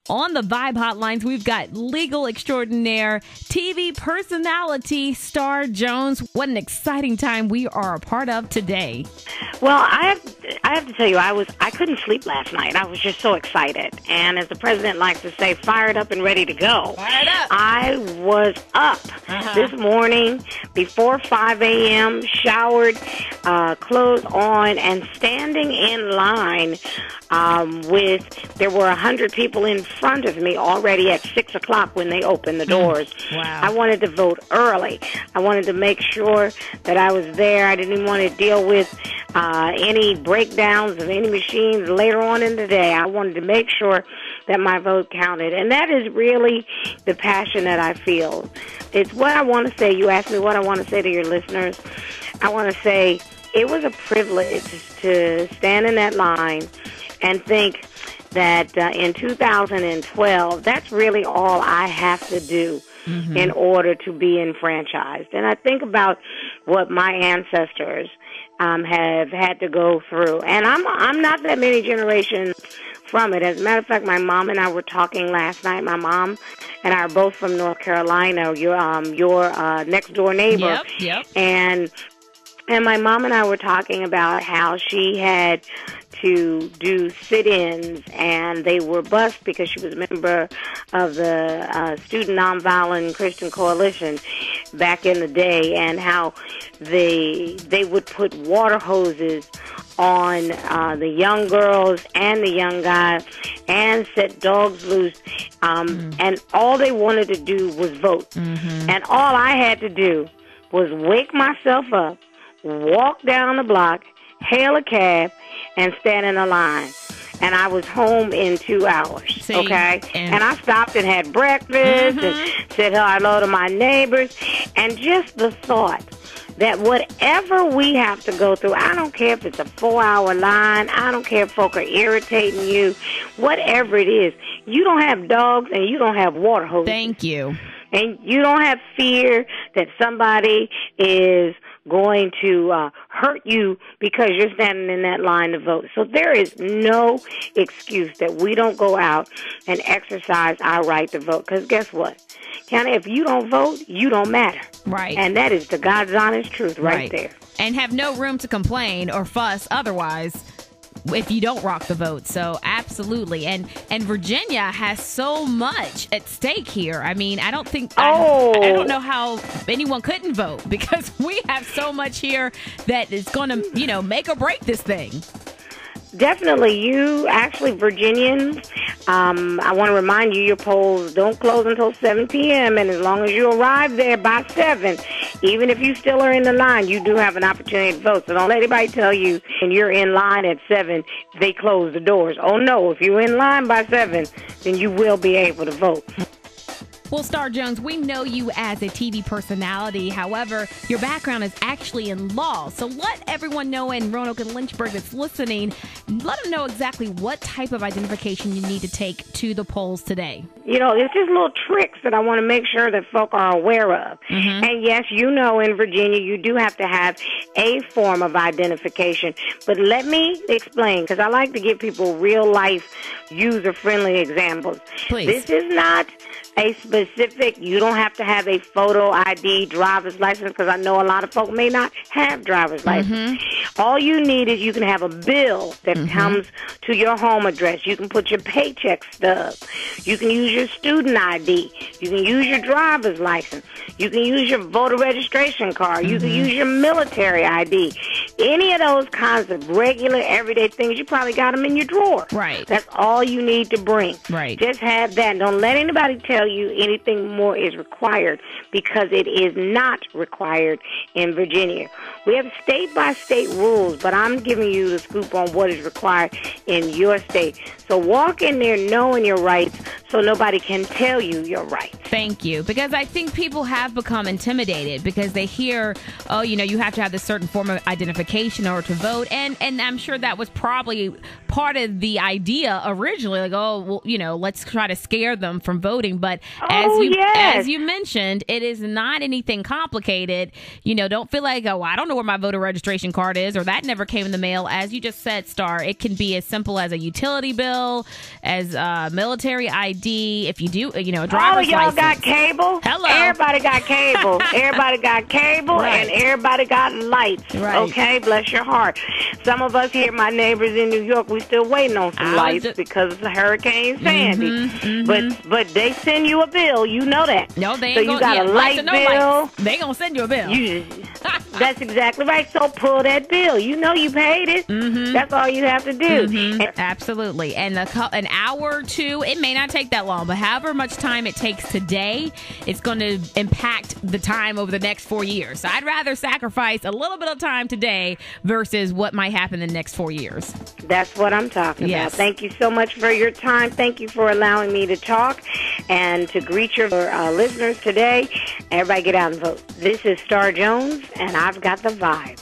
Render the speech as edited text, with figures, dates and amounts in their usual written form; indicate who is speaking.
Speaker 1: On the ViBE hotlines, we've got legal extraordinaire, TV personality, Star Jones. What an exciting time we are a part of today.
Speaker 2: Well, I have to tell you, I couldn't sleep last night. I was just so excited. And as the president likes to say, fired up and ready to go.
Speaker 1: Fired up.
Speaker 2: I was up this morning before 5 a.m., showered, clothes on, and standing in line there were 100 people in front of me already at 6 o'clock when they opened the doors.
Speaker 1: Wow.
Speaker 2: I wanted to vote early. I wanted to make sure that I was there. I didn't even want to deal with any breakdowns of any machines later on in the day. I wanted to make sure that my vote counted. And that is really the passion that I feel. It's what I want to say. You asked me what I want to say to your listeners. I want to say it was a privilege to stand in that line and think that in 2012, that's really all I have to do in order to be enfranchised. And I think about what my ancestors have had to go through. And I'm not that many generations from it. As a matter of fact, my mom and I were talking last night. My mom and I are both from North Carolina, your next door neighbor.
Speaker 1: Yep.
Speaker 2: And my mom and I were talking about how she had to do sit-ins, and they were bused because she was a member of the Student Nonviolent Christian Coalition back in the day, and how they would put water hoses on the young girls and the young guys and set dogs loose, and all they wanted to do was vote. And all I had to do was wake myself up, walk down the block, hail a cab, and stand in a line. And I was home in 2 hours, okay? And I stopped and had breakfast and said hello to my neighbors. And just the thought that whatever we have to go through, I don't care if it's a 4-hour line, I don't care if folk are irritating you, whatever it is, you don't have dogs and you don't have water hoses.
Speaker 1: Thank you.
Speaker 2: And you don't have fear that somebody is going to hurt you because you're standing in that line to vote. So there is no excuse that we don't go out and exercise our right to vote. Because guess what? County, if you don't vote, you don't matter.
Speaker 1: Right.
Speaker 2: And that is the God's honest truth right there.
Speaker 1: And have no room to complain or fuss otherwise if you don't rock the vote. So absolutely. And Virginia has so much at stake here. I mean, I don't think I don't know how anyone couldn't vote, because we have so much here that is going to, make or break this thing.
Speaker 2: Definitely. You actually, Virginians, I want to remind you, your polls don't close until 7 p.m. And as long as you arrive there by 7, even if you still are in the line, you do have an opportunity to vote. So don't let anybody tell you when you're in line at 7, they close the doors. Oh, no. If you're in line by 7, then you will be able to vote.
Speaker 1: Well, Star Jones, we know you as a TV personality. However, your background is actually in law. So let everyone know in Roanoke and Lynchburg that's listening, let them know exactly what type of identification you need to take to the polls today.
Speaker 2: It's just little tricks that I want to make sure that folk are aware of. And yes, in Virginia, you do have to have a form of identification. But let me explain, because I like to give people real-life, user-friendly examples.
Speaker 1: Please.
Speaker 2: This is not a specific, you don't have to have a photo ID driver's license, because I know a lot of folk may not have driver's license. All you need is you can have a bill that comes to your home address. You can put your paycheck stub. You can use your student ID. You can use your driver's license. You can use your voter registration card. You can use your military ID. Any of those kinds of regular, everyday things, you probably got them in your drawer.
Speaker 1: Right.
Speaker 2: That's all you need to bring.
Speaker 1: Right.
Speaker 2: Just have that. Don't let anybody tell you anything more is required, because it is not required in Virginia. We have state-by-state rules, but I'm giving you the scoop on what is required in your state. So walk in there knowing your rights so nobody can tell you your rights.
Speaker 1: Thank you. Because I think people have become intimidated because they hear, oh, you have to have this certain form of identification in order to vote. And I'm sure that was probably part of the idea originally. Like, oh, well, let's try to scare them from voting. But as you mentioned, it is not anything complicated. Don't feel like, oh, I don't know where my voter registration card is, or that never came in the mail. As you just said, Star, it can be as simple as a utility bill, as military ID. If you do, a driver's license.
Speaker 2: Got cable.
Speaker 1: Hello.
Speaker 2: Everybody got cable. Everybody got cable,
Speaker 1: right.
Speaker 2: And everybody got lights.
Speaker 1: Right.
Speaker 2: Okay, bless your heart. Some of us here, my neighbors in New York, we still waiting on some lights because of Hurricane Sandy. But they send you a bill. You know that.
Speaker 1: No, they ain't.
Speaker 2: So you got a light bill.
Speaker 1: They gonna send you a bill.
Speaker 2: That's exactly right. So pull that bill. You know you paid it. That's all you have to do.
Speaker 1: Absolutely. And an hour or two, it may not take that long, but however much time it takes today, it's going to impact the time over the next 4 years. So I'd rather sacrifice a little bit of time today versus what might happen in the next 4 years.
Speaker 2: That's what I'm talking about. Thank you so much for your time. Thank you for allowing me to talk and to greet your listeners today. Everybody get out and vote. This is Star Jones, and I've got the vibe.